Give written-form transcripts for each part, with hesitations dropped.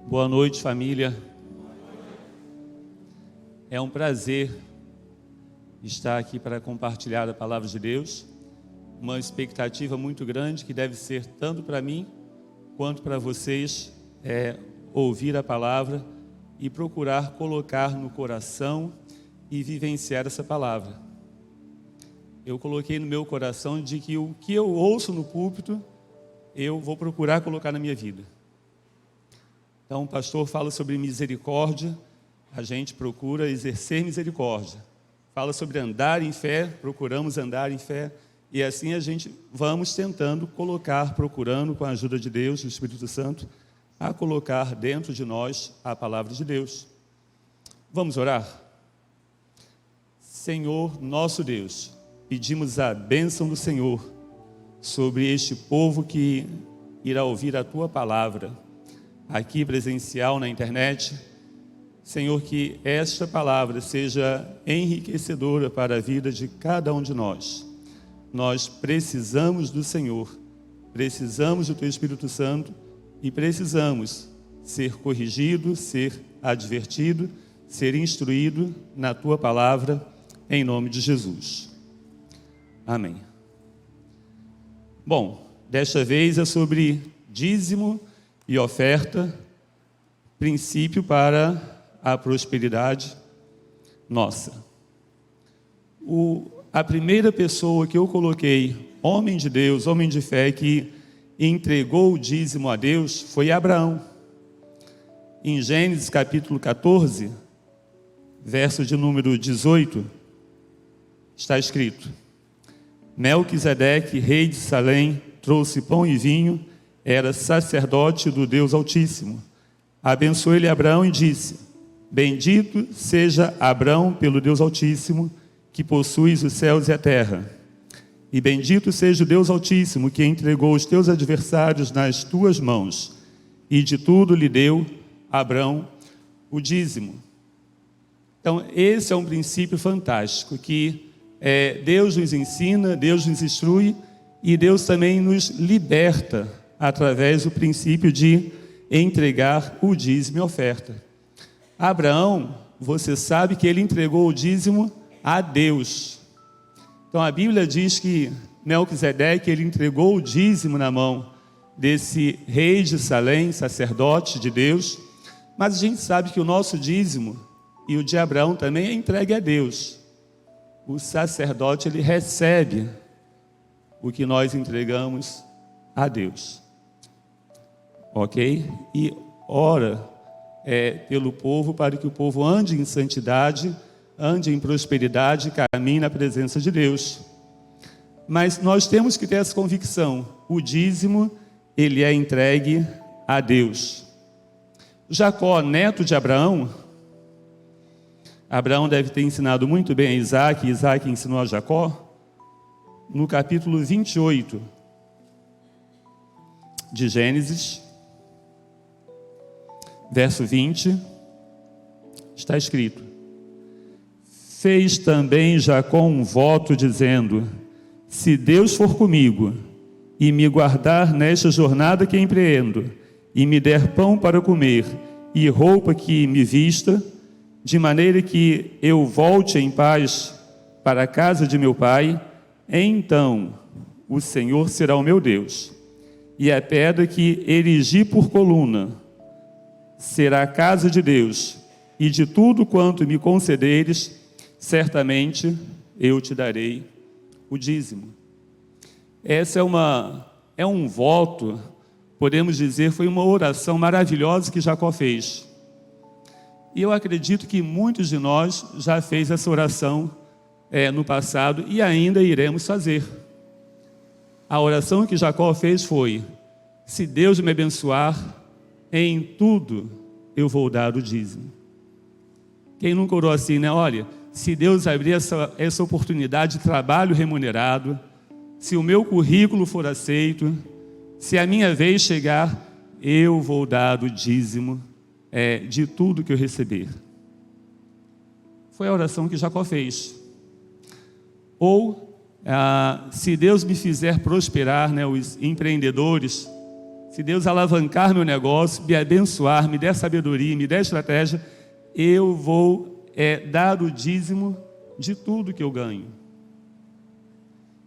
Boa noite, família. É um prazer estar aqui para compartilhar a palavra de Deus. Uma expectativa muito grande que deve ser tanto para mim quanto para vocês ouvir a palavra e procurar colocar no coração e vivenciar essa palavra. Eu coloquei no meu coração de que o que eu ouço no púlpito, eu vou procurar colocar na minha vida. Então, o pastor fala sobre misericórdia, a gente procura exercer misericórdia. Fala sobre andar em fé, procuramos andar em fé. E assim a gente vamos tentando colocar, procurando com a ajuda de Deus, do Espírito Santo, a colocar dentro de nós a palavra de Deus. Vamos orar? Senhor, nosso Deus, pedimos a bênção do Senhor sobre este povo que irá ouvir a Tua palavra, aqui presencial na internet. Senhor, que esta palavra seja enriquecedora para a vida de cada um de nós. Nós precisamos do Senhor, precisamos do Teu Espírito Santo e precisamos ser corrigido, ser advertido, ser instruído na Tua palavra, em nome de Jesus. Amém. Bom, desta vez é sobre dízimo e oferta, princípio para a prosperidade nossa. A primeira pessoa que eu coloquei, homem de Deus, homem de fé, que entregou o dízimo a Deus, foi Abraão. Em Gênesis capítulo 14, verso de número 18, está escrito: Melquisedeque, rei de Salém, trouxe pão e vinho, era sacerdote do Deus Altíssimo. Abençoou-lhe Abraão e disse: Bendito seja Abraão pelo Deus Altíssimo, que possuis os céus e a terra. E bendito seja o Deus Altíssimo, que entregou os teus adversários nas tuas mãos. E de tudo lhe deu Abraão o dízimo. Então, esse é um princípio fantástico, que Deus nos ensina, Deus nos instrui, e Deus também nos liberta através do princípio de entregar o dízimo e oferta. Abraão, você sabe que ele entregou o dízimo a Deus. Então a Bíblia diz que Melquisedeque, ele entregou o dízimo na mão desse rei de Salém, sacerdote de Deus, mas a gente sabe que o nosso dízimo e o de Abraão também é entregue a Deus. O sacerdote, ele recebe o que nós entregamos a Deus. Ok? E ora pelo povo, para que o povo ande em santidade, ande em prosperidade, caminhe na presença de Deus. Mas nós temos que ter essa convicção: o dízimo, ele é entregue a Deus. Jacó, neto de Abraão, Abraão deve ter ensinado muito bem a Isaac, e Isaac ensinou a Jacó. No capítulo 28 de Gênesis, verso 20, está escrito: Fez também Jacó um voto, dizendo: Se Deus for comigo, e me guardar nesta jornada que empreendo, e me der pão para comer, e roupa que me vista, de maneira que eu volte em paz para a casa de meu pai, então o Senhor será o meu Deus, e a pedra que erigi por coluna será a casa de Deus, e de tudo quanto me concederes, certamente eu te darei o dízimo. Essa é um voto, podemos dizer, foi uma oração maravilhosa que Jacó fez. E eu acredito que muitos de nós já fez essa oração no passado e ainda iremos fazer. A oração que Jacó fez foi: se Deus me abençoar, em tudo eu vou dar o dízimo. Quem nunca orou assim, né? Olha, se Deus abrir essa oportunidade de trabalho remunerado, se o meu currículo for aceito, se a minha vez chegar, eu vou dar o dízimo de tudo que eu receber. Foi a oração que Jacó fez. Ou, se Deus me fizer prosperar, né, os empreendedores, se Deus alavancar meu negócio, me abençoar, me der sabedoria, me der estratégia, eu vou dar o dízimo de tudo que eu ganho.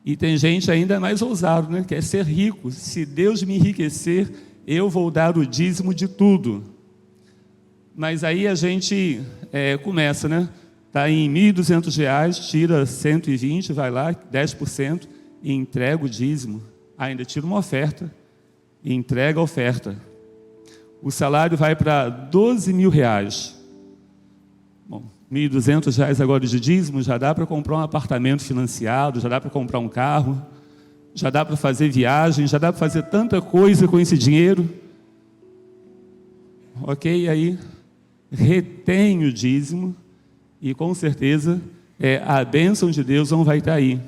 E tem gente ainda mais ousado, né? Quer ser rico. Se Deus me enriquecer, eu vou dar o dízimo de tudo. Mas aí a gente começa, né? Está em R$ 1.200, tira 120, vai lá, 10%, e entrega o dízimo. Ainda tira uma oferta e entrega a oferta. O salário vai para R$ 12.000. Bom, R$ 1.200 agora de dízimo, já dá para comprar um apartamento financiado, já dá para comprar um carro, já dá para fazer viagem, já dá para fazer tanta coisa com esse dinheiro. Ok? Aí retém o dízimo e com certeza a bênção de Deus não vai estar aí,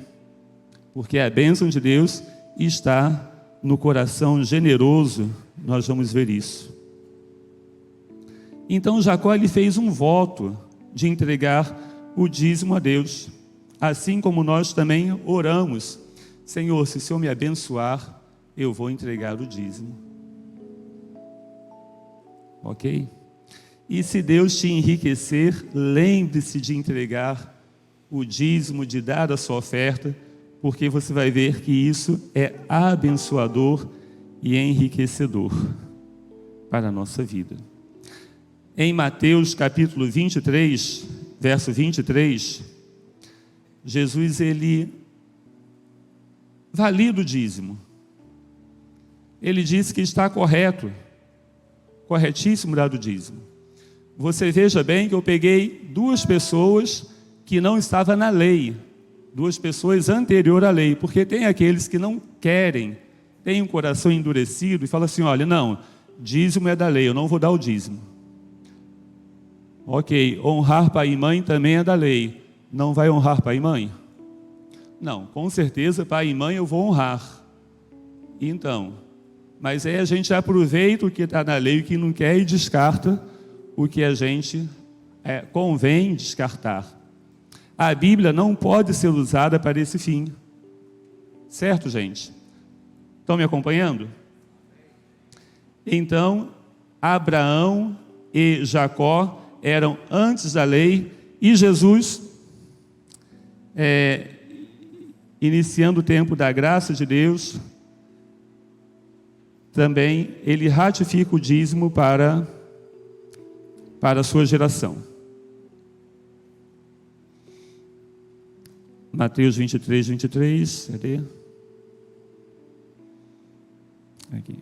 porque a bênção de Deus está no coração generoso. Nós vamos ver isso. Então Jacó ele fez um voto de entregar o dízimo a Deus, assim como nós também oramos: Senhor, se o Senhor me abençoar, eu vou entregar o dízimo. Ok? E se Deus te enriquecer, lembre-se de entregar o dízimo, de dar a sua oferta, porque você vai ver que isso é abençoador e enriquecedor para a nossa vida. Em Mateus capítulo 23, verso 23, Jesus ele valida o dízimo. Ele disse que está corretíssimo dar o dízimo. Você veja bem que eu peguei duas pessoas que não estavam na lei, duas pessoas anteriores à lei, porque tem aqueles que não querem, têm um coração endurecido e falam assim: olha, não, dízimo é da lei, eu não vou dar o dízimo. Ok, honrar pai e mãe também é da lei, não vai honrar pai e mãe? Não, com certeza pai e mãe eu vou honrar. Então, mas aí a gente aproveita o que está na lei, o que não quer, e descarta o que a gente convém descartar. A Bíblia não pode ser usada para esse fim. Certo, gente? Estão me acompanhando? Então, Abraão e Jacó eram antes da lei, e Jesus, iniciando o tempo da graça de Deus, também ele ratifica o dízimo para a sua geração. Mateus 23, 23, cadê? Aqui.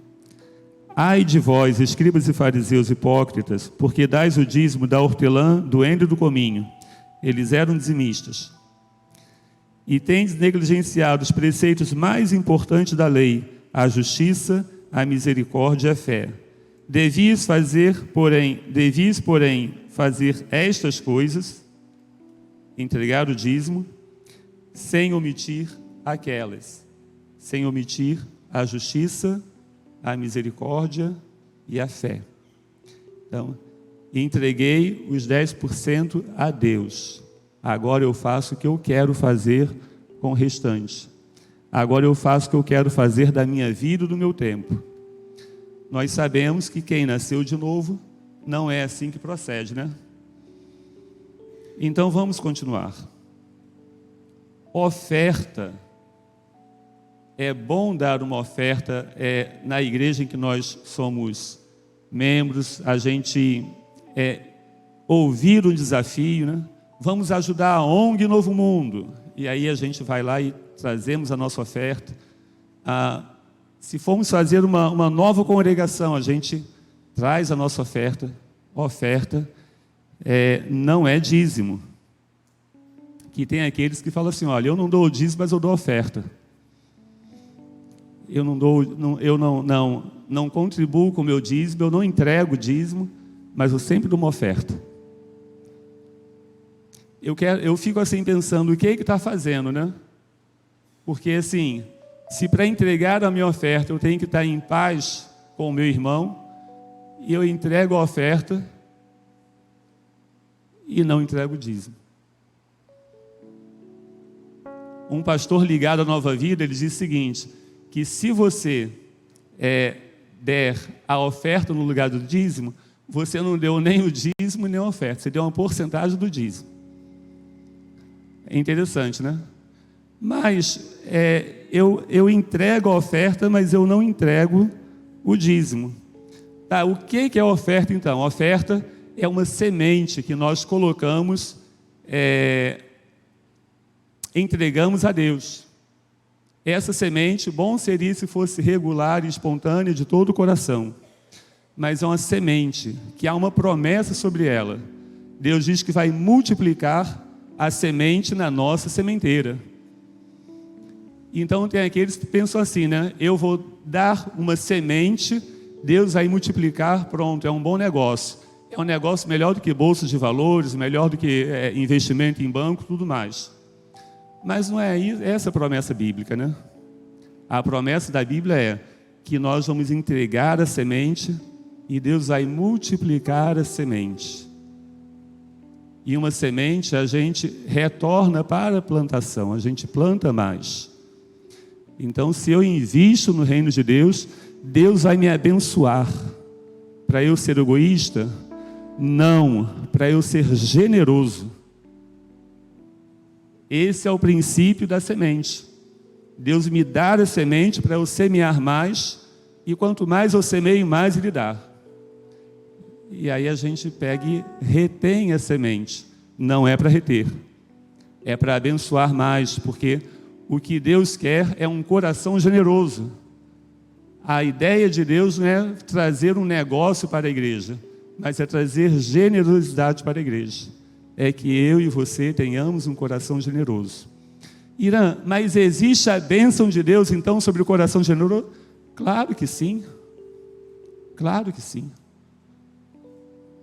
Ai de vós, escribas e fariseus hipócritas, porque dais o dízimo da hortelã, do endro e do cominho. Eles eram dizimistas. E tendes negligenciado os preceitos mais importantes da lei, a justiça, a misericórdia e a fé. Devias, porém, fazer estas coisas, entregar o dízimo, sem omitir aquelas, sem omitir a justiça, a misericórdia e a fé. Então, entreguei os 10% a Deus. Agora eu faço o que eu quero fazer com o restante. Agora eu faço o que eu quero fazer da minha vida e do meu tempo. Nós sabemos que quem nasceu de novo não é assim que procede, né? Então vamos continuar. Oferta. É bom dar uma oferta na igreja em que nós somos membros, a gente ouvir um desafio, né? Vamos ajudar a ONG Novo Mundo. E aí a gente vai lá e trazemos a nossa oferta. Se formos fazer uma nova congregação, a gente traz a nossa oferta. Oferta não é dízimo. Que tem aqueles que falam assim: olha, eu não dou o dízimo, mas eu dou oferta. Eu não contribuo com o meu dízimo, eu não entrego o dízimo, mas eu sempre dou uma oferta. Eu fico assim pensando, o que está fazendo, né? Porque assim, se para entregar a minha oferta eu tenho que estar em paz com o meu irmão, e eu entrego a oferta e não entrego o dízimo. Um pastor ligado à Nova Vida, ele diz o seguinte, que se você der a oferta no lugar do dízimo, você não deu nem o dízimo nem a oferta, você deu uma porcentagem do dízimo. É interessante, né? Mas eu entrego a oferta, mas eu não entrego o dízimo. Tá, o que é a oferta, então? A oferta é uma semente que nós colocamos, entregamos a Deus. Essa semente, bom seria se fosse regular e espontânea de todo o coração. Mas é uma semente que há uma promessa sobre ela. Deus diz que vai multiplicar a semente na nossa sementeira. Então tem aqueles que pensam assim, né? Eu vou dar uma semente, Deus vai multiplicar, pronto, é um bom negócio. É um negócio melhor do que bolsa de valores, melhor do que investimento em banco, tudo mais. Mas não é essa a promessa bíblica, né? A promessa da Bíblia é que nós vamos entregar a semente e Deus vai multiplicar a semente. E uma semente a gente retorna para a plantação, a gente planta mais. Então, se eu invisto no reino de Deus, Deus vai me abençoar. Para eu ser egoísta? Não, para eu ser generoso. Esse é o princípio da semente. Deus me dá a semente para eu semear mais, e quanto mais eu semeio, mais Ele dá. E aí a gente pega e retém a semente. Não é para reter, é para abençoar mais, porque o que Deus quer é um coração generoso. A ideia de Deus não é trazer um negócio para a igreja, mas é trazer generosidade para a igreja. É que eu e você tenhamos um coração generoso. Irã, mas existe a bênção de Deus então sobre o coração generoso? Claro que sim. Claro que sim.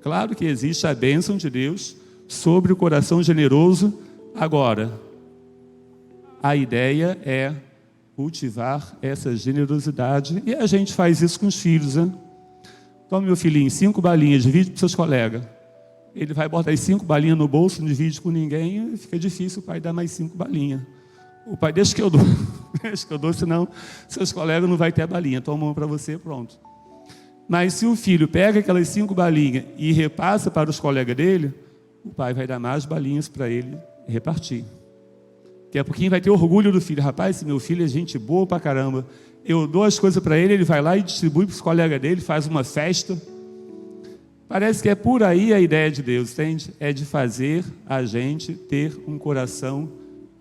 Claro que existe a bênção de Deus sobre o coração generoso. Agora, a ideia é cultivar essa generosidade, e a gente faz isso com os filhos, né? Toma, meu filhinho, 5 balinhas, divide com seus colegas. Ele vai botar as 5 balinhas no bolso, não divide com ninguém, fica difícil o pai dar mais 5 balinhas. O pai, deixa que eu dou, deixa que eu dou, senão seus colegas não vão ter a balinha, toma uma para você, pronto. Mas se o filho pega aquelas 5 balinhas e repassa para os colegas dele, o pai vai dar mais balinhas para ele repartir. Daqui a pouquinho vai ter orgulho do filho. Rapaz, esse meu filho é gente boa pra caramba. Eu dou as coisas para ele, ele vai lá e distribui para os colegas dele, faz uma festa. Parece que é por aí a ideia de Deus, entende? É de fazer a gente ter um coração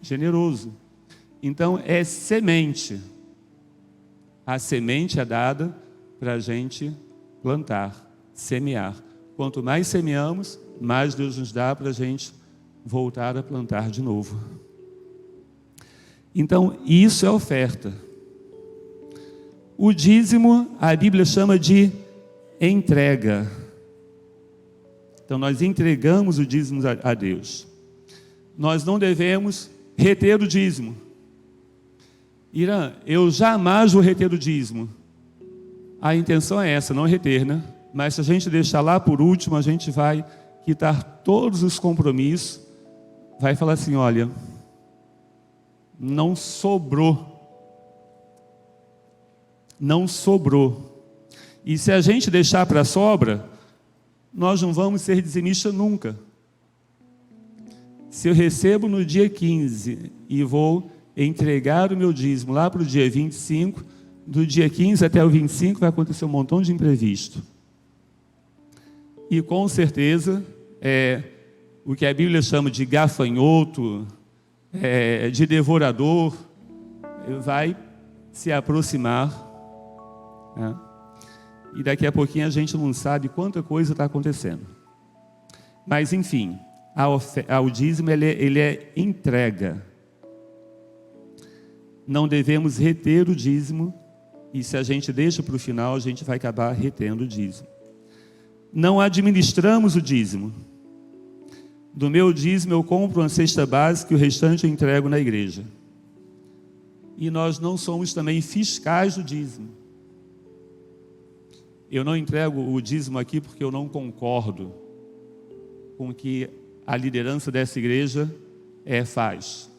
generoso. Então é semente. A semente é dada para a gente plantar, semear. Quanto mais semeamos, mais Deus nos dá para a gente voltar a plantar de novo. Então, isso é oferta. O dízimo, a Bíblia chama de entrega. Então, nós entregamos o dízimo a Deus. Nós não devemos reter o dízimo. Irã, eu jamais vou reter o dízimo. A intenção é essa, não reter, né? Mas se a gente deixar lá por último, a gente vai quitar todos os compromissos, vai falar assim, olha, não sobrou. Não sobrou. E se a gente deixar para a sobra, nós não vamos ser dizimistas nunca. Se eu recebo no dia 15 e vou entregar o meu dízimo lá para o dia 25, do dia 15 até o 25 vai acontecer um montão de imprevisto. E com certeza, o que a Bíblia chama de gafanhoto, de devorador, vai se aproximar, né? E daqui a pouquinho a gente não sabe quanta coisa está acontecendo. Mas enfim, o dízimo ele é entrega. Não devemos reter o dízimo, e se a gente deixa para o final, a gente vai acabar retendo o dízimo. Não administramos o dízimo. Do meu dízimo eu compro uma cesta básica e o restante eu entrego na igreja. E nós não somos também fiscais do dízimo. Eu não entrego o dízimo aqui porque eu não concordo com o que a liderança dessa igreja faz.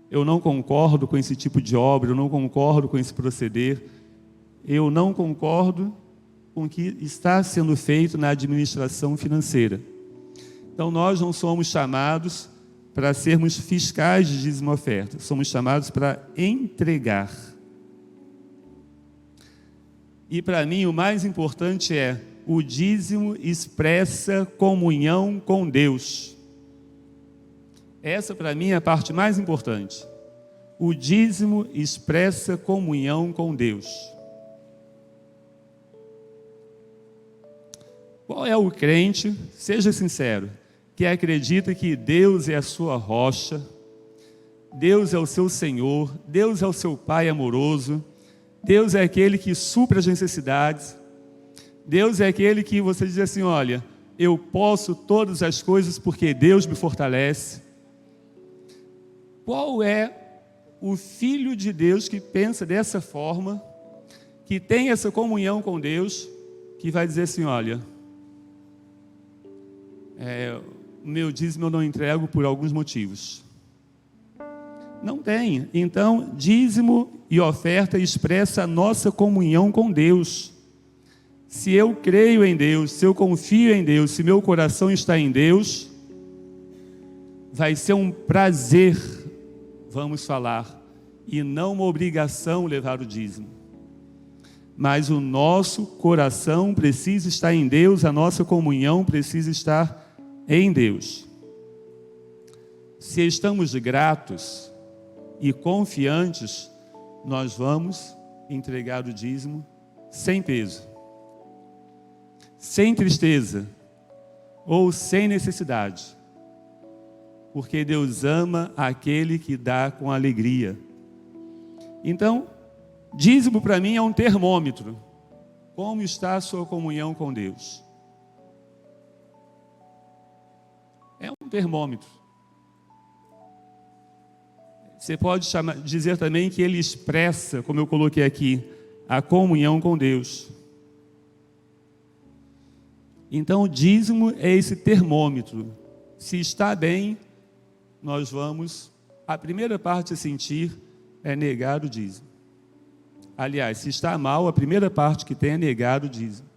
Eu não concordo com esse tipo de obra, eu não concordo com esse proceder. eu não concordo com o que está sendo feito na administração financeira. Então, nós não somos chamados para sermos fiscais de dízimo e oferta, somos chamados para entregar. E para mim o mais importante é, o dízimo expressa comunhão com Deus. Essa para mim é a parte mais importante. O dízimo expressa comunhão com Deus. Qual é o crente, seja sincero, que acredita que Deus é a sua rocha, Deus é o seu Senhor, Deus é o seu Pai amoroso, Deus é aquele que supre as necessidades, Deus é aquele que você diz assim, olha, eu posso todas as coisas porque Deus me fortalece. Qual é o Filho de Deus que pensa dessa forma, que tem essa comunhão com Deus, que vai dizer assim, olha, o meu dízimo eu não entrego por alguns motivos. Não tem. Então, dízimo e oferta expressa a nossa comunhão com Deus. Se eu creio em Deus, se eu confio em Deus, se meu coração está em Deus, vai ser um prazer, vamos falar, e não uma obrigação levar o dízimo. Mas o nosso coração precisa estar em Deus, a nossa comunhão precisa estar em Deus. Se estamos gratos e confiantes, nós vamos entregar o dízimo sem peso, sem tristeza ou sem necessidade, porque Deus ama aquele que dá com alegria. Então, dízimo para mim é um termômetro. Como está a sua comunhão com Deus? É um termômetro. Você pode dizer também que ele expressa, como eu coloquei aqui, a comunhão com Deus. Então, o dízimo é esse termômetro. Se está bem, nós vamos... A primeira parte a sentir é negar o dízimo. Aliás, se está mal, a primeira parte que tem é negar o dízimo.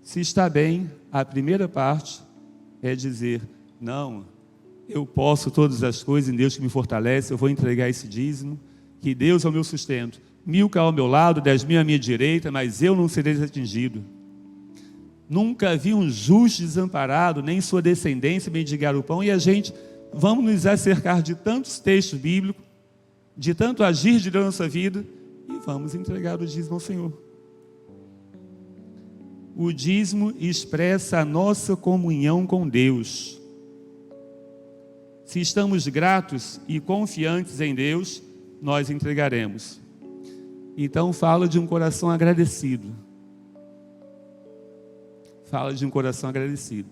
Se está bem, a primeira parte é dizer, não, eu posso todas as coisas em Deus que me fortalece, eu vou entregar esse dízimo, que Deus é o meu sustento. 1000 cairão ao meu lado, 10.000 à minha direita, mas eu não serei atingido. Nunca vi um justo desamparado, nem sua descendência mendigar o pão, e a gente, vamos nos acercar de tantos textos bíblicos, de tanto agir de Deus na nossa vida, e vamos entregar o dízimo ao Senhor. O dízimo expressa a nossa comunhão com Deus. Se estamos gratos e confiantes em Deus, nós entregaremos. Então fala de um coração agradecido. Fala de um coração agradecido.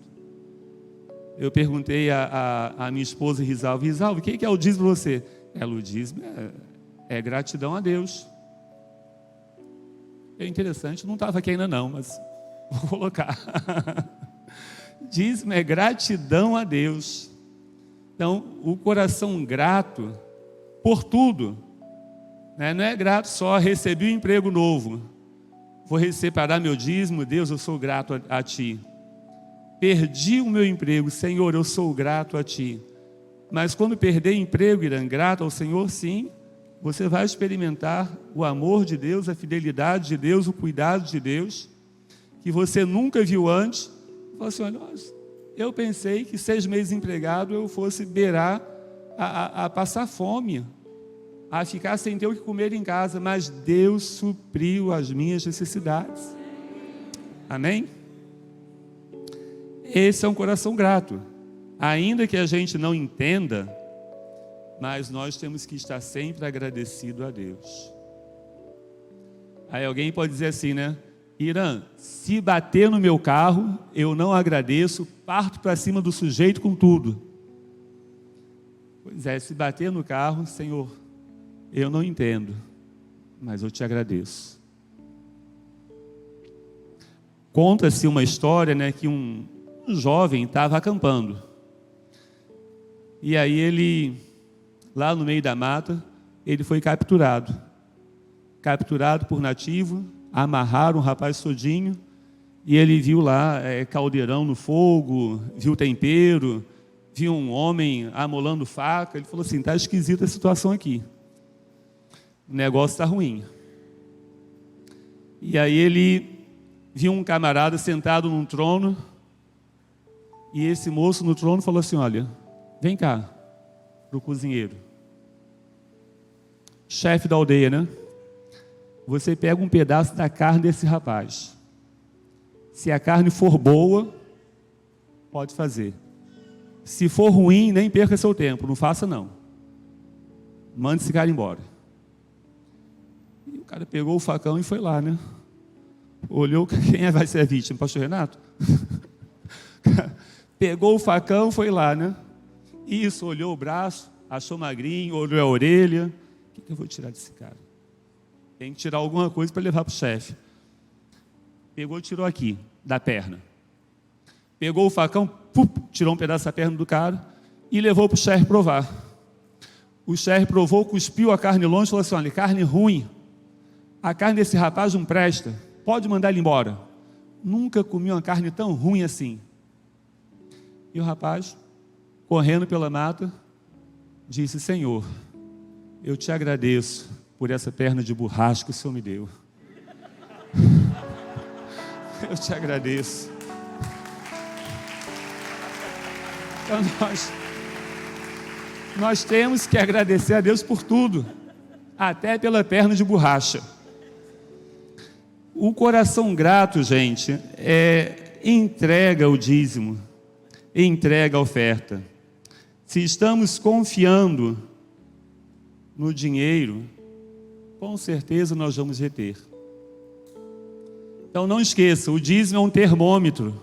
Eu perguntei a minha esposa Risalva, Risalva, o que é o dízimo para você? O dízimo é gratidão a Deus. É interessante, não estava aqui ainda não, mas vou colocar. Dízimo é gratidão a Deus. Então, o coração grato por tudo, né? Não é grato só, recebi um emprego novo, vou separar meu dízimo, Deus, eu sou grato a Ti. Perdi o meu emprego, Senhor, eu sou grato a Ti. Mas quando perder emprego, irã, grato ao Senhor, sim, você vai experimentar o amor de Deus, a fidelidade de Deus, o cuidado de Deus, que você nunca viu antes. Fala assim, olha, eu pensei que 6 meses empregado eu fosse beirar a passar fome, a ficar sem ter o que comer em casa, mas Deus supriu as minhas necessidades. Amém? Esse é um coração grato. Ainda que a gente não entenda, mas nós temos que estar sempre agradecido a Deus. Aí alguém pode dizer assim, né? Irã, se bater no meu carro, eu não agradeço, parto para cima do sujeito com tudo. Pois é, se bater no carro, Senhor, eu não entendo, mas eu te agradeço. Conta-se uma história, né, que um jovem estava acampando. E aí ele, lá no meio da mata, ele foi capturado por nativo, amarraram o rapaz todinho, e ele viu lá caldeirão no fogo, viu tempero, viu um homem amolando faca. Ele falou assim: está esquisita a situação aqui, o negócio está ruim. E aí ele viu um camarada sentado num trono, e esse moço no trono falou assim: olha, vem cá, para o cozinheiro, chefe da aldeia, né? Você pega um pedaço da carne desse rapaz. Se a carne for boa, pode fazer. Se for ruim, nem perca seu tempo, não faça não. Mande esse cara embora. E o cara pegou o facão e foi lá, né? Olhou, quem vai ser a vítima? Pastor Renato? Pegou o facão, foi lá, né? Isso, olhou o braço, achou magrinho, olhou a orelha. O que eu vou tirar desse cara? Tem que tirar alguma coisa para levar para o chefe. Pegou e tirou aqui, da perna. Pegou o facão, tirou um pedaço da perna do cara e levou para o chefe provar. O chefe provou, cuspiu a carne longe e falou assim: olha, carne ruim. A carne desse rapaz não presta, pode mandar ele embora. Nunca comi uma carne tão ruim assim. E o rapaz, correndo pela mata, disse: Senhor, eu te agradeço por essa perna de borracha que o Senhor me deu. Eu te agradeço. Então nós temos que agradecer a Deus por tudo, até pela perna de borracha. O coração grato, gente, entrega o dízimo, entrega a oferta. Se estamos confiando no dinheiro, com certeza nós vamos reter. Então não esqueça, o dízimo é um termômetro.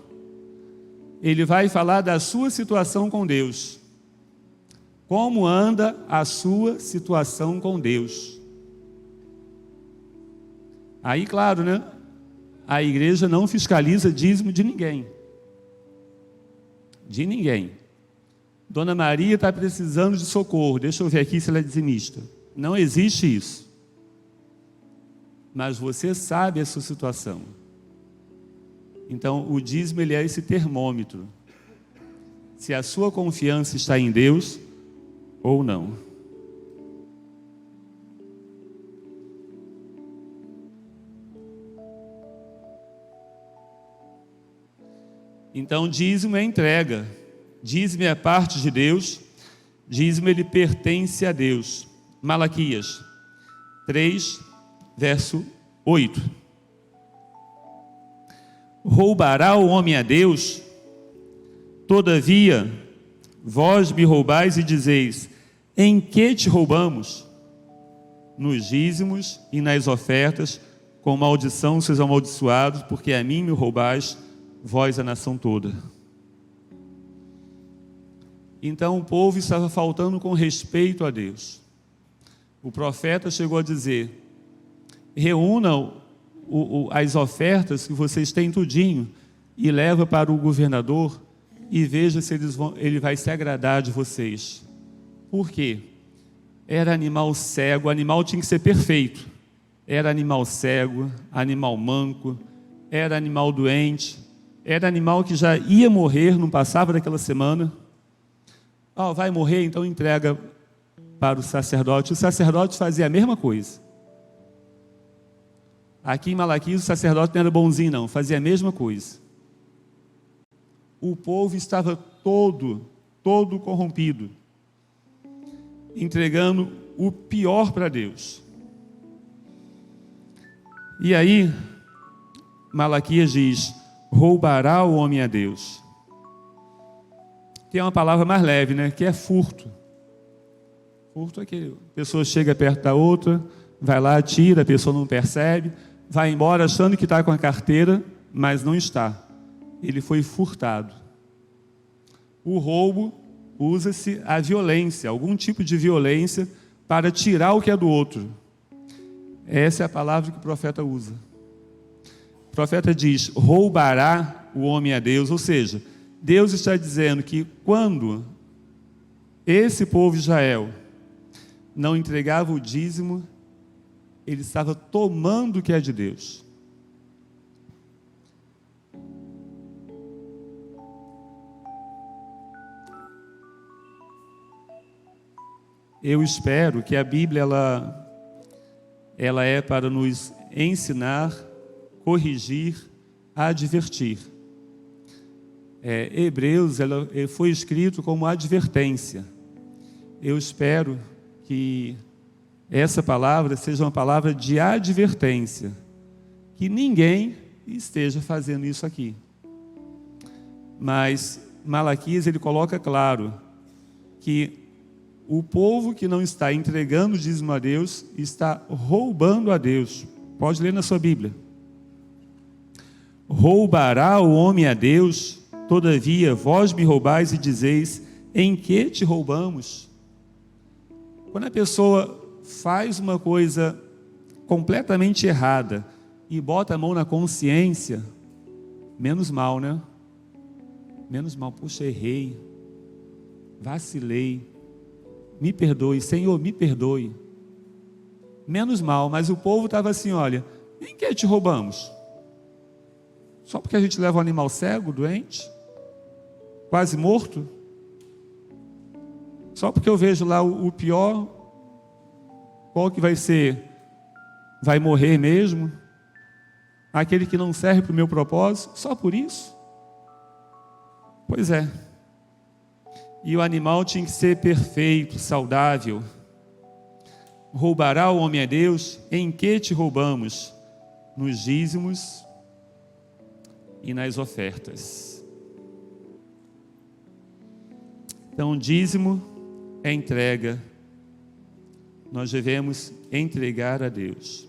Ele vai falar da sua situação com Deus. Como anda a sua situação com Deus? Aí, claro, né? A igreja não fiscaliza dízimo de ninguém. De ninguém. Dona Maria está precisando de socorro. Deixa eu ver aqui se ela é dizimista. Não existe isso. Mas você sabe a sua situação. Então, o dízimo ele é esse termômetro. Se a sua confiança está em Deus ou não. Então, dízimo é entrega. Dízimo é parte de Deus. Dízimo ele pertence a Deus. Malaquias 3, verso 8. Roubará o homem a Deus? Todavia, vós me roubais e dizeis: em que te roubamos? Nos dízimos e nas ofertas, com maldição sois amaldiçoados, porque a mim me roubais, vós a nação toda. Então o povo estava faltando com respeito a Deus. O profeta chegou a dizer: reúnam as ofertas que vocês têm tudinho e leva para o governador e veja se ele vai se agradar de vocês. Por quê? Era animal cego, o animal tinha que ser perfeito. Era animal cego, animal manco, era animal doente, era animal que já ia morrer, não passava daquela semana. Vai morrer, então entrega para o sacerdote. O sacerdote fazia a mesma coisa. Aqui em Malaquias o sacerdote não era bonzinho não, fazia a mesma coisa. O povo estava todo corrompido, entregando o pior para Deus. E aí, Malaquias diz: roubará o homem a Deus. Tem uma palavra mais leve, né? Que é furto. Furto é que a pessoa chega perto da outra, vai lá, tira, a pessoa não percebe, vai embora achando que está com a carteira, mas não está. Ele foi furtado. O roubo usa-se a violência, algum tipo de violência para tirar o que é do outro. Essa é a palavra que o profeta usa. O profeta diz: roubará o homem a Deus, ou seja, Deus está dizendo que quando esse povo de Israel não entregava o dízimo, ele estava tomando o que é de Deus. Eu espero que a Bíblia ela é para nos ensinar, corrigir, advertir. Hebreus ela foi escrito como advertência. Eu espero que essa palavra seja uma palavra de advertência, que ninguém esteja fazendo isso aqui. Mas Malaquias ele coloca claro que o povo que não está entregando o dízimo a Deus está roubando a Deus. Pode ler na sua Bíblia. Roubará o homem a Deus? Todavia vós me roubais e dizeis: em que te roubamos? Quando a pessoa faz uma coisa completamente errada e bota a mão na consciência, menos mal, né? Menos mal, puxa, errei, vacilei, me perdoe, Senhor, me perdoe. Menos mal, mas o povo estava assim, olha, em que te roubamos? Só porque a gente leva um animal cego, doente, quase morto? Só porque eu vejo lá o pior, qual que vai ser? Vai morrer mesmo? Aquele que não serve para o meu propósito? Só por isso? Pois é. E o animal tinha que ser perfeito, saudável. Roubará o homem a Deus? Em que te roubamos? Nos dízimos e nas ofertas. Então, dízimo é entrega. Nós devemos entregar a Deus.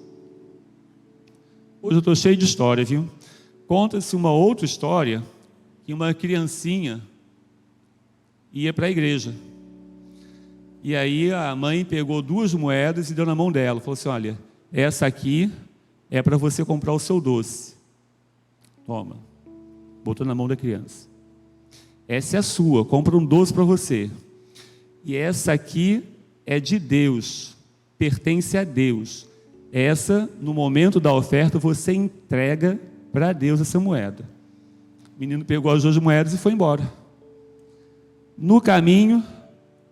Hoje eu estou cheio de história, viu? Conta-se uma outra história, que uma criancinha ia para a igreja. E aí a mãe pegou 2 moedas e deu na mão dela. Falou assim, olha, essa aqui é para você comprar o seu doce. Toma. Botou na mão da criança. Essa é a sua, compra um doce para você. E essa aqui é de Deus, pertence a Deus. Essa, no momento da oferta, você entrega para Deus essa moeda. O menino pegou as 2 moedas e foi embora. No caminho,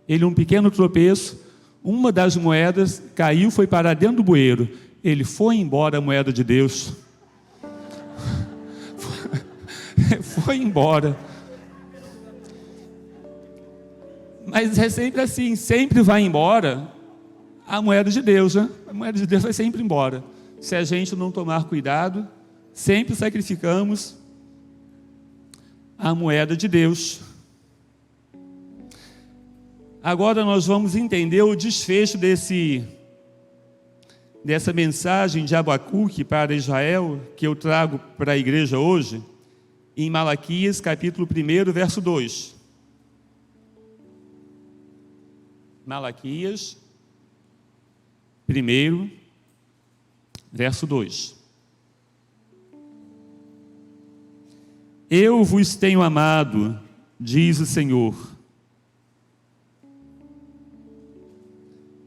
ele um pequeno tropeço, uma das moedas caiu, foi parar dentro do bueiro. Ele foi embora, a moeda de Deus. Foi embora. Mas é sempre assim, sempre vai embora a moeda de Deus, né? A moeda de Deus vai sempre embora. Se a gente não tomar cuidado, sempre sacrificamos a moeda de Deus. Agora nós vamos entender o desfecho dessa mensagem de Abacuque para Israel, que eu trago para a igreja hoje, em Malaquias, capítulo 1, verso 2. Malaquias 1, verso 2. Eu vos tenho amado, diz o Senhor.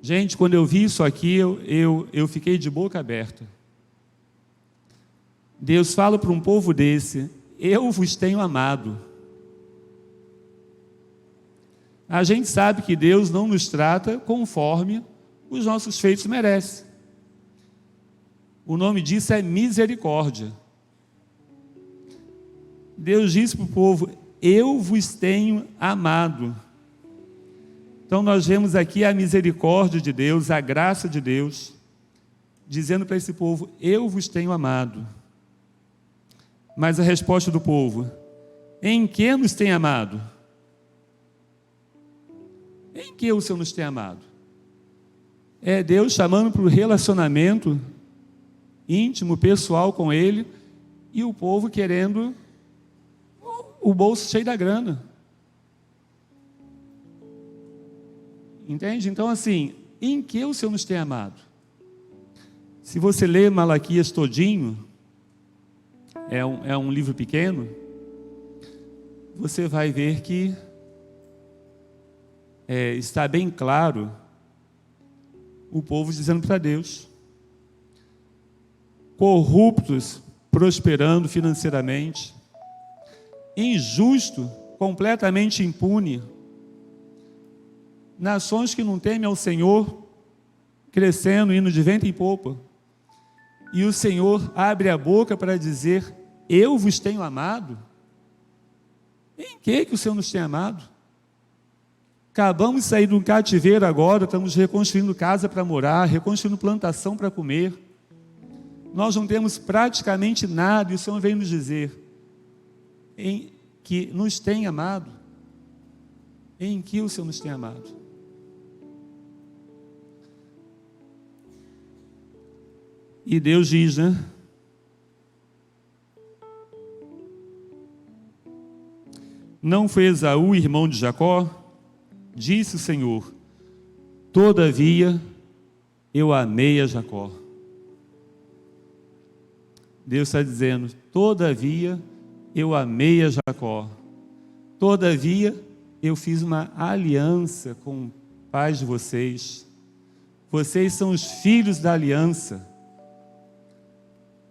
Gente, quando eu vi isso aqui, eu fiquei de boca aberta. Deus fala para um povo desse, eu vos tenho amado. A gente sabe que Deus não nos trata conforme os nossos feitos merecem. O nome disso é misericórdia. Deus disse para o povo, eu vos tenho amado. Então nós vemos aqui a misericórdia de Deus, a graça de Deus, dizendo para esse povo, eu vos tenho amado. Mas a resposta do povo, em que nos tem amado? Em que o Senhor nos tem amado? É Deus chamando para o relacionamento íntimo, pessoal com Ele, e o povo querendo o bolso cheio da grana. Entende? Então assim, em que o Senhor nos tem amado? Se você ler Malaquias todinho, é um livro pequeno, você vai ver que está bem claro o povo dizendo para Deus, corruptos, prosperando financeiramente, injusto, completamente impune, nações que não temem ao Senhor, crescendo, indo de vento em popa. E o Senhor abre a boca para dizer: eu vos tenho amado. Em que o Senhor nos tem amado? Acabamos de sair de um cativeiro agora, estamos reconstruindo casa para morar, reconstruindo plantação para comer. Nós não temos praticamente nada, e o Senhor vem nos dizer que nos tem amado. Em que o Senhor nos tem amado? E Deus diz, né? Não foi Esaú irmão de Jacó? Disse o Senhor: todavia eu amei a Jacó. Deus está dizendo: todavia eu amei a Jacó. Todavia eu fiz uma aliança com o pai de vocês. Vocês são os filhos da aliança.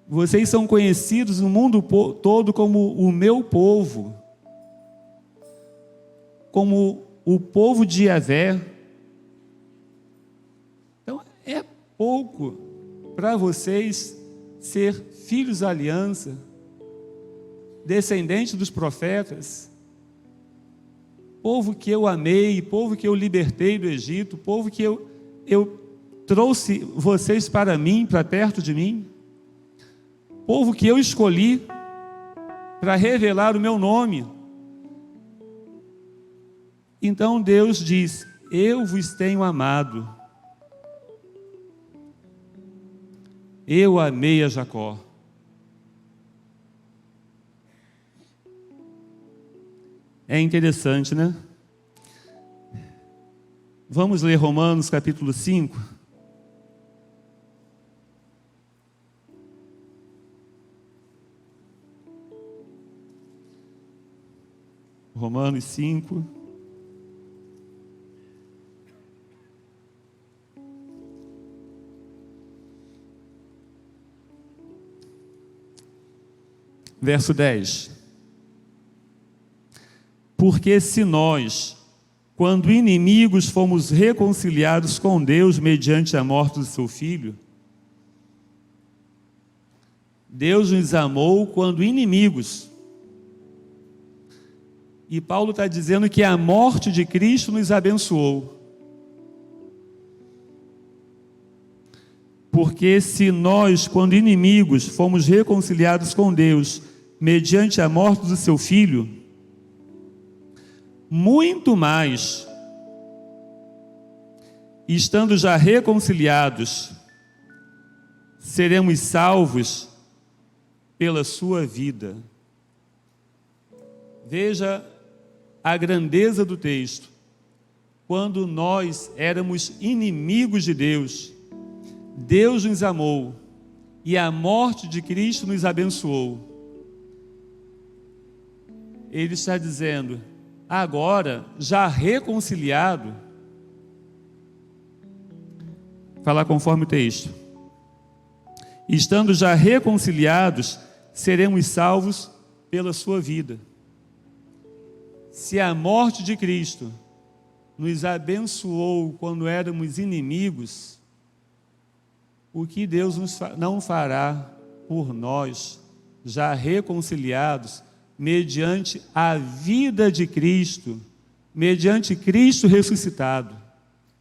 Vocês são conhecidos no mundo todo como o meu povo, como o povo de Yahvé. Então é pouco para vocês ser filhos da aliança, descendentes dos profetas, povo que eu amei, povo que eu libertei do Egito, povo que eu trouxe vocês para mim, para perto de mim, povo que eu escolhi para revelar o meu nome. Então Deus diz: eu vos tenho amado. Eu amei a Jacó. É interessante, né? Vamos ler Romanos capítulo 5. Romanos 5. Verso 10. Porque se nós, quando inimigos, fomos reconciliados com Deus mediante a morte do seu Filho, Deus nos amou quando inimigos. E Paulo está dizendo que a morte de Cristo nos abençoou. Porque se nós, quando inimigos, fomos reconciliados com Deus mediante a morte do seu Filho, muito mais, estando já reconciliados, seremos salvos pela sua vida. Veja a grandeza do texto. Quando nós éramos inimigos de Deus, Deus nos amou e a morte de Cristo nos abençoou. Ele está dizendo: agora, já reconciliado, falar conforme o texto, estando já reconciliados, seremos salvos pela sua vida. Se a morte de Cristo nos abençoou quando éramos inimigos, o que Deus não fará por nós, já reconciliados, mediante a vida de Cristo, mediante Cristo ressuscitado?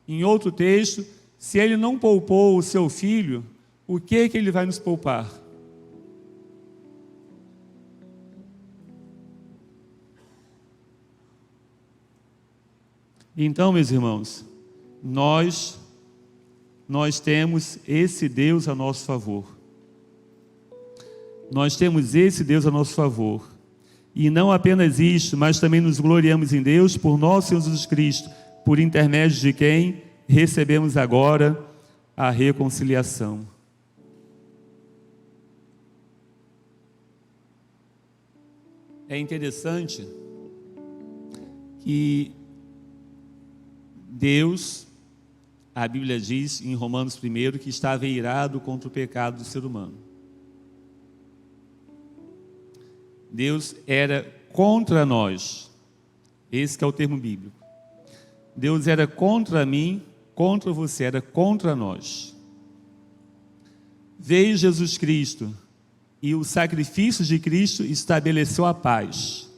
Em outro texto, se Ele não poupou o seu Filho, o que Ele vai nos poupar? Então, meus irmãos, nós temos esse Deus a nosso favor. Nós temos esse Deus a nosso favor. E não apenas isto, mas também nos gloriamos em Deus por nosso Senhor Jesus Cristo, por intermédio de quem recebemos agora a reconciliação. É interessante que Deus, a Bíblia diz em Romanos 1 que estava irado contra o pecado do ser humano. Deus era contra nós. Esse que é o termo bíblico. Deus era contra mim, contra você, era contra nós. Veio Jesus Cristo e o sacrifício de Cristo estabeleceu a paz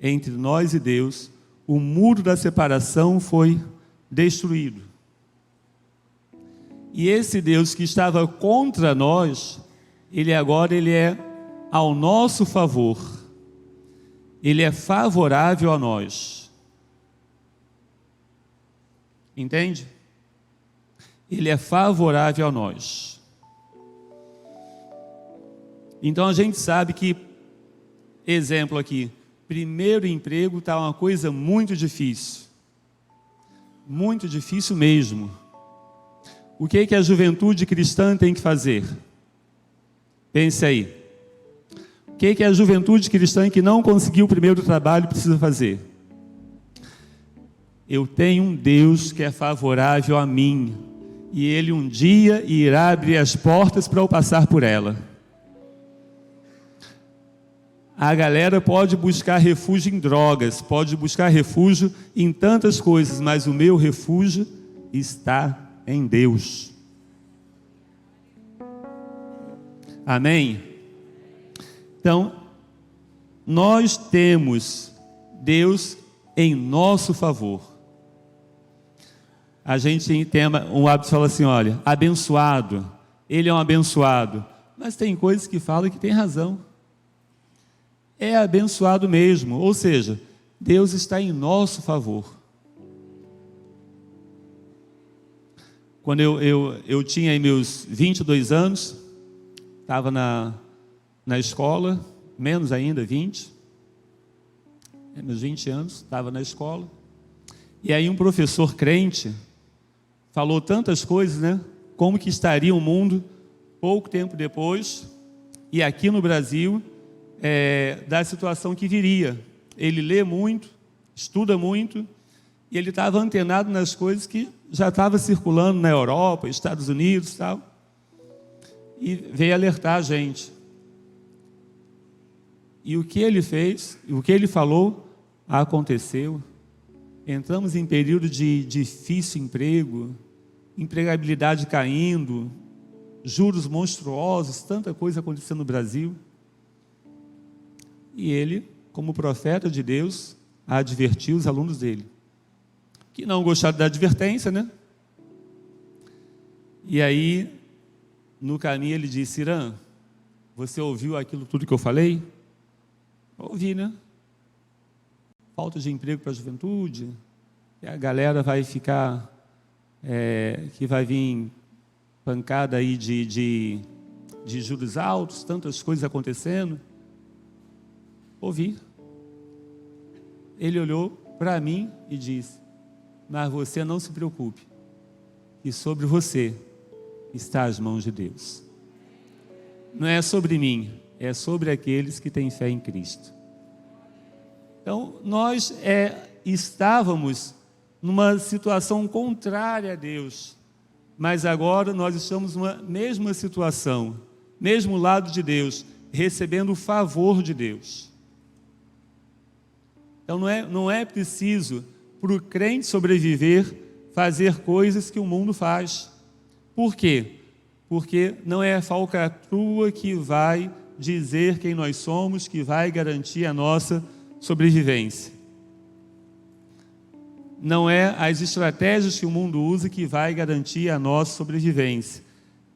entre nós e Deus. O muro da separação foi destruído. E esse Deus que estava contra nós, ele é ao nosso favor. Ele é favorável a nós. Entende? Ele é favorável a nós. Então a gente sabe que, exemplo aqui, primeiro emprego está uma coisa muito difícil mesmo. O que a juventude cristã tem que fazer? Pense aí. O que a juventude cristã que não conseguiu o primeiro trabalho precisa fazer? Eu tenho um Deus que é favorável a mim, e Ele um dia irá abrir as portas para eu passar por ela. A galera pode buscar refúgio em drogas, pode buscar refúgio em tantas coisas, mas o meu refúgio está em Deus. Amém? Então, nós temos Deus em nosso favor. A gente tem um hábito de falar assim, olha, abençoado, ele é um abençoado. Mas tem coisas que falam que tem razão. É abençoado mesmo, ou seja, Deus está em nosso favor. Quando eu tinha aí meus 22 anos, estava na escola, menos ainda, 20. Meus 20 anos, estava na escola. E aí um professor crente falou tantas coisas, né? Como que estaria o mundo pouco tempo depois, e aqui no Brasil, da situação que viria. Ele lê muito, estuda muito, e ele estava antenado nas coisas que já estavam circulando na Europa, Estados Unidos e tal, e veio alertar a gente. E o que ele fez, o que ele falou, aconteceu. Entramos em período de difícil emprego, empregabilidade caindo, juros monstruosos, tanta coisa acontecendo no Brasil. E ele, como profeta de Deus, advertiu os alunos dele, que não gostaram da advertência, né? E aí, no caminho, ele disse: Irã, você ouviu aquilo tudo que eu falei? Ouvi, né? Falta de emprego para a juventude, e a galera vai ficar, que vai vir pancada aí de juros altos, tantas coisas acontecendo. Ouvi. Ele olhou para mim e disse: mas você não se preocupe, que sobre você está as mãos de Deus. Não é sobre mim, é sobre aqueles que têm fé em Cristo. Então, nós estávamos numa situação contrária a Deus, mas agora nós estamos numa mesma situação, mesmo lado de Deus, recebendo o favor de Deus. Então, não é preciso para o crente sobreviver fazer coisas que o mundo faz. Por quê? Porque não é a falcatrua que vai dizer quem nós somos, que vai garantir a nossa sobrevivência. Não é as estratégias que o mundo usa que vai garantir a nossa sobrevivência,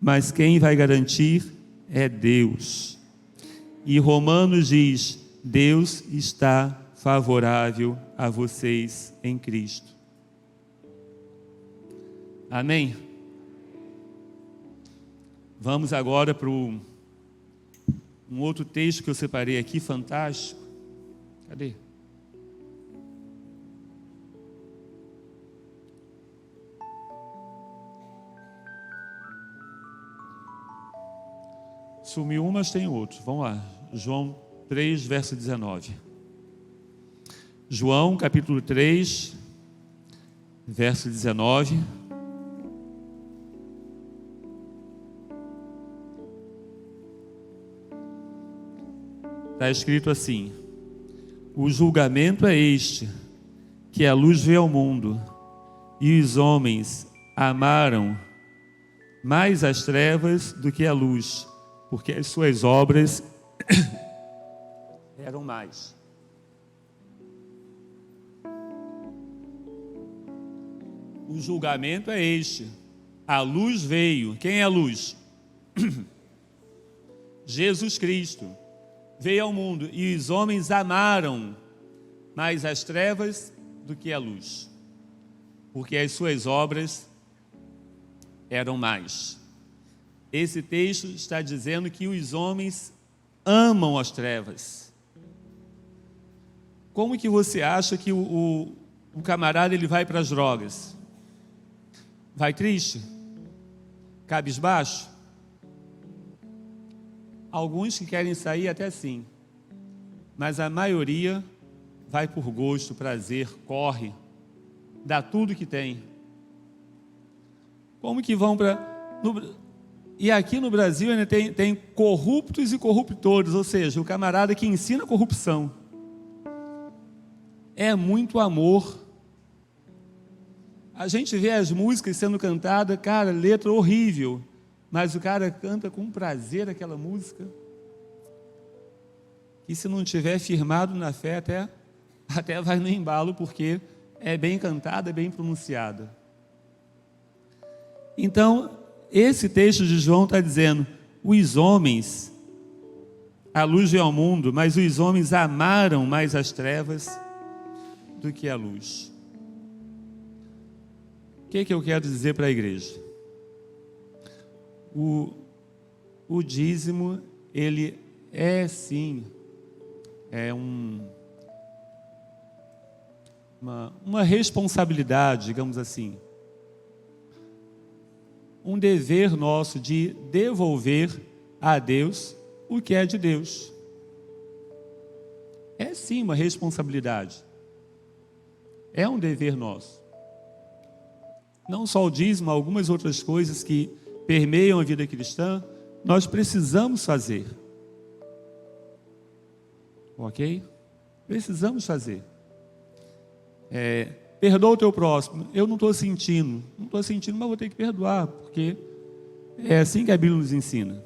mas quem vai garantir é Deus. E Romanos diz: Deus está favorável a vocês em Cristo. Amém? Vamos agora para um outro texto que eu separei aqui, fantástico. Cadê? Sumiu um, mas tem outro. Vamos lá. João 3, verso 19. João, capítulo 3, verso 19. Está escrito assim: o julgamento é este, que a luz veio ao mundo, e os homens amaram mais as trevas do que a luz, porque as suas obras eram mais. O julgamento é este. A luz veio. Quem é a luz? Jesus Cristo veio ao mundo e os homens amaram mais as trevas do que a luz, porque as suas obras eram mais. Esse texto está dizendo que os homens amam as trevas. Como que você acha que o camarada ele vai para as drogas? Vai triste? Cabisbaixo? Alguns que querem sair até sim, mas a maioria vai por gosto, prazer, corre, dá tudo que tem. Como que vão para... E aqui no Brasil ainda tem corruptos e corruptores, ou seja, o camarada que ensina corrupção. É muito amor. A gente vê as músicas sendo cantadas, cara, letra horrível, mas o cara canta com prazer aquela música. E se não tiver firmado na fé, até vai no embalo, porque é bem cantada, é bem pronunciada. Então, esse texto de João está dizendo, os homens, a luz veio ao mundo, mas os homens amaram mais as trevas do que a luz. O que eu quero dizer para a igreja? O dízimo, ele é sim, uma responsabilidade, digamos assim, um dever nosso de devolver a Deus o que é de Deus. É sim uma responsabilidade, é um dever nosso. Não só o dízimo, algumas outras coisas que permeiam a vida cristã, nós precisamos fazer. Ok? Precisamos fazer. Perdoa o teu próximo. Eu não estou sentindo, mas vou ter que perdoar, porque é assim que a Bíblia nos ensina.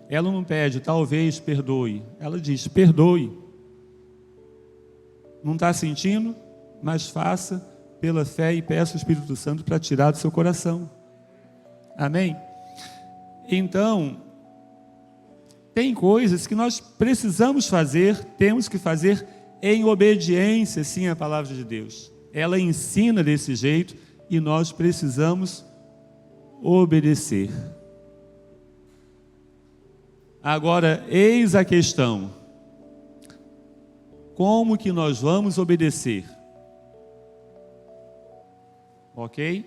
Ela não pede, talvez perdoe. Ela diz, perdoe. Não está sentindo, mas faça pela fé e peça ao Espírito Santo para tirar do seu coração. Amém? Então, tem coisas que nós precisamos fazer, temos que fazer em obediência, sim, à palavra de Deus. Ela ensina desse jeito e nós precisamos obedecer. Agora, eis a questão. Como que nós vamos obedecer? Ok?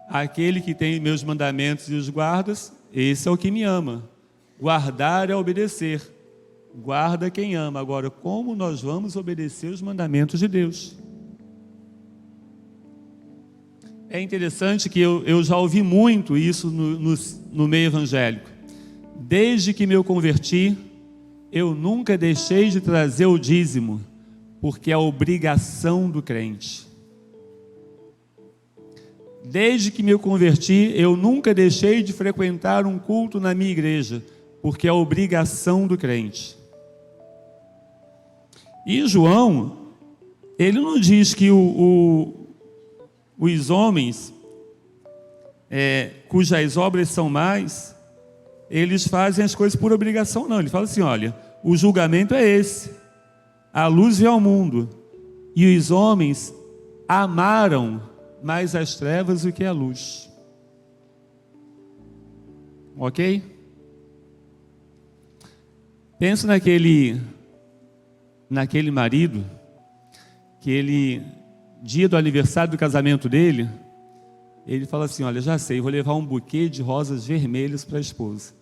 Aquele que tem meus mandamentos e os guardas, esse é o que me ama. Guardar é obedecer. Guarda quem ama. Agora, como nós vamos obedecer os mandamentos de Deus? É interessante que eu já ouvi muito isso no meio evangélico. Desde que me converti, eu nunca deixei de trazer o dízimo, porque é a obrigação do crente. Desde que me converti, eu nunca deixei de frequentar um culto na minha igreja, porque é a obrigação do crente. E João, ele não diz que os homens, cujas obras são mais, eles fazem as coisas por obrigação, não. Ele fala assim, olha, o julgamento é esse. A luz veio ao mundo, e os homens amaram mais as trevas do que a luz. Ok? Penso naquele marido, que ele, dia do aniversário do casamento dele, ele fala assim, olha, já sei, vou levar um buquê de rosas vermelhas para a esposa.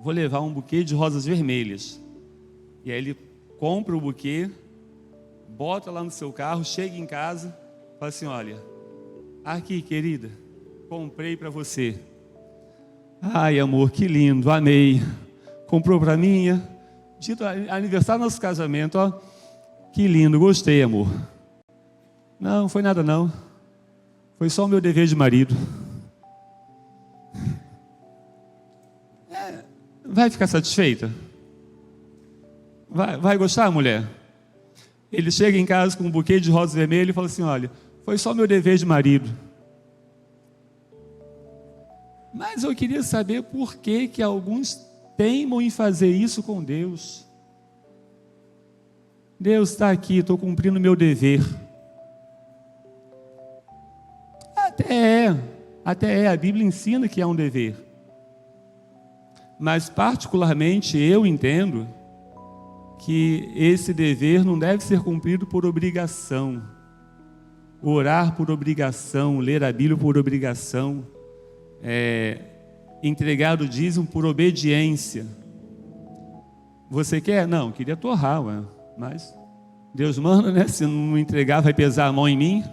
Vou levar um buquê de rosas vermelhas. E aí ele compra o buquê, bota lá no seu carro, chega em casa, fala assim, olha, aqui querida, comprei para você. Ai amor, que lindo, amei. Comprou para mim, dia do aniversário do nosso casamento, ó, que lindo, gostei amor. Não foi nada não. Foi só o meu dever de marido. Vai ficar satisfeita? Vai gostar, mulher? Ele chega em casa com um buquê de rosa vermelha e fala assim: olha, foi só meu dever de marido. Mas eu queria saber por que alguns teimam em fazer isso com Deus. Deus está aqui, estou cumprindo o meu dever. Até é, a Bíblia ensina que é um dever. Mas particularmente eu entendo que esse dever não deve ser cumprido por obrigação. Orar por obrigação, ler a Bíblia por obrigação, entregar o dízimo por obediência. Você quer? Não, queria torrar, mas Deus manda, né? Se não entregar, vai pesar a mão em mim.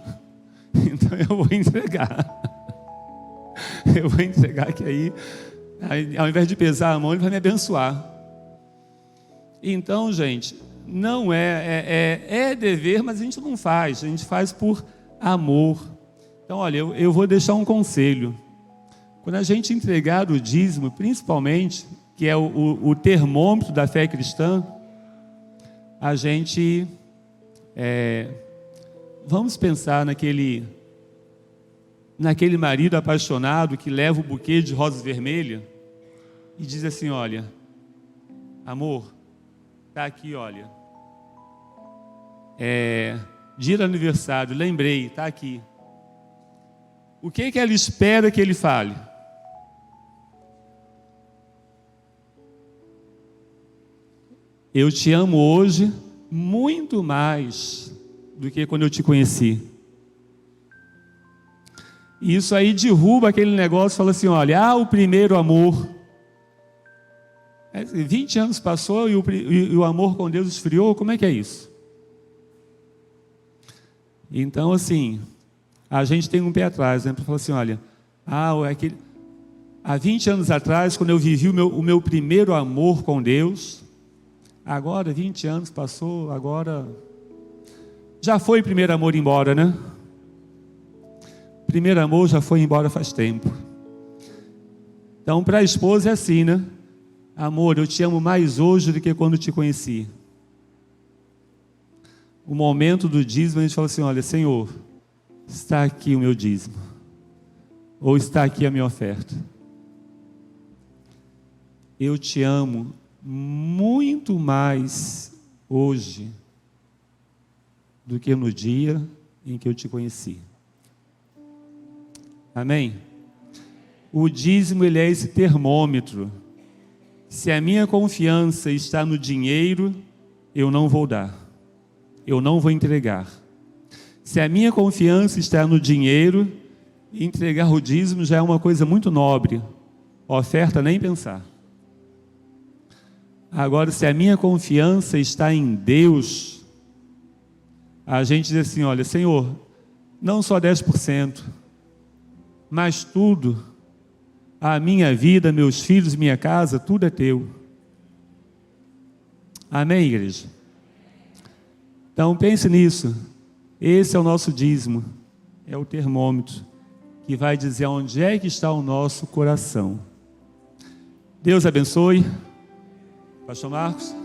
Então eu vou entregar. Eu vou entregar que aí, ao invés de pesar a mão, Ele vai me abençoar. Então, gente, não é dever, mas a gente não faz. A gente faz por amor. Então, olha, eu vou deixar um conselho. Quando a gente entregar o dízimo, principalmente, que é o termômetro da fé cristã, a gente... vamos pensar naquele marido apaixonado que leva o buquê de rosas vermelhas e diz assim: olha, amor, tá aqui, olha, dia do aniversário, lembrei, tá aqui. O que ela espera que ele fale? Eu te amo hoje muito mais do que quando eu te conheci. E isso aí derruba aquele negócio, fala assim: olha, o primeiro amor. 20 anos passou e o amor com Deus esfriou, como é que é isso? Então, assim, a gente tem um pé atrás, né? Para falar assim: olha, há 20 anos atrás, quando eu vivi o meu primeiro amor com Deus, agora 20 anos passou, agora já foi o primeiro amor embora, né? Primeiro amor já foi embora faz tempo. Então, para a esposa é assim, né? Amor, eu te amo mais hoje do que quando te conheci. O momento do dízimo, a gente fala assim: olha, Senhor, está aqui o meu dízimo, ou está aqui a minha oferta. Eu te amo muito mais hoje do que no dia em que eu te conheci. Amém? O dízimo, ele é esse termômetro. Se a minha confiança está no dinheiro, eu não vou dar, eu não vou entregar. Se a minha confiança está no dinheiro, entregar o dízimo já é uma coisa muito nobre. Oferta, nem pensar. Agora, se a minha confiança está em Deus, a gente diz assim: olha, Senhor, não só 10%, mas tudo, a minha vida, meus filhos, minha casa, tudo é teu. Amém, igreja? Então pense nisso. Esse é o nosso dízimo, é o termômetro que vai dizer onde é que está o nosso coração. Deus abençoe. Pastor Marcos.